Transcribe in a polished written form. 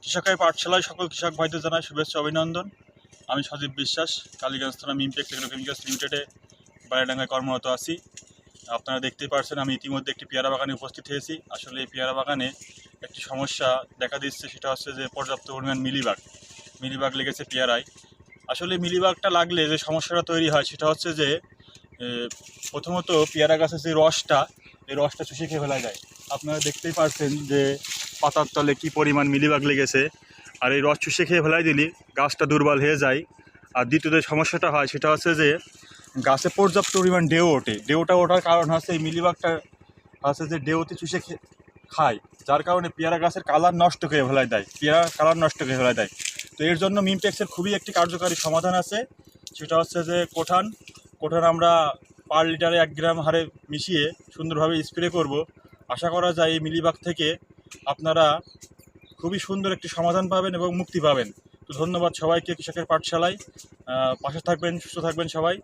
কৃষকের পাঠশালায় সকল কৃষক ভাইদের জানাই শুভেচ্ছা অভিনন্দন। আমি সজীব বিশ্বাস, কালীগঞ্জ থানা মিমটেক এগ্রোকেমিক্যালস লিমিটেডে বারাডাঙ্গায় কর্মরত আছি। আপনারা দেখতেই পারছেন আমি ইতিমধ্যে একটি পেয়ারা বাগানে উপস্থিত হয়েছি। আসলে এই পেয়ারা বাগানে একটি সমস্যা দেখা দিচ্ছে, সেটা হচ্ছে যে পর্যাপ্ত পরিমাণ মিলিবাগ লেগেছে পেয়ারায়। আসলে মিলিবাগটা লাগলে যে সমস্যাটা তৈরি হয় সেটা হচ্ছে যে প্রথমত পেয়ারা গাছের যে রসটা, এই রসটা চুষে খেয়ে ফেলা যায়। আপনারা দেখতেই পারছেন যে পাতার তলে কী পরিমাণ মিলিবাগ লেগেছে, আর এই রস চুষে খেয়ে ফেলাই দিলে গাছটা দুর্বল হয়ে যায়। আর দ্বিতীয় যে সমস্যাটা হয় সেটা হচ্ছে যে গাছে পর্যাপ্ত পরিমাণ ডেউ ওঠে। ডেউটা ওঠার কারণ হচ্ছে এই মিলিবাগটা হচ্ছে যে ডেউতে চুষে খায়, যার কারণে পেয়ারা গাছের কালার নষ্ট করে ফেলাই দেয়, তো এর জন্য মিমটেক্সের খুবই একটি কার্যকারী সমাধান আছে। সেটা হচ্ছে যে কোঠান আমরা পার লিটারে 1 গ্রাম হারে মিশিয়ে সুন্দরভাবে স্প্রে করব। আশা করা যায় এই মিলিবাগ থেকে আপনারা খুবই সুন্দর একটি সমাধান পাবেন এবং মুক্তি পাবেন। তো ধন্যবাদ সবাইকে কৃষকের পাঠশালায়। পাশে থাকবেন, সুস্থ থাকবেন সবাই।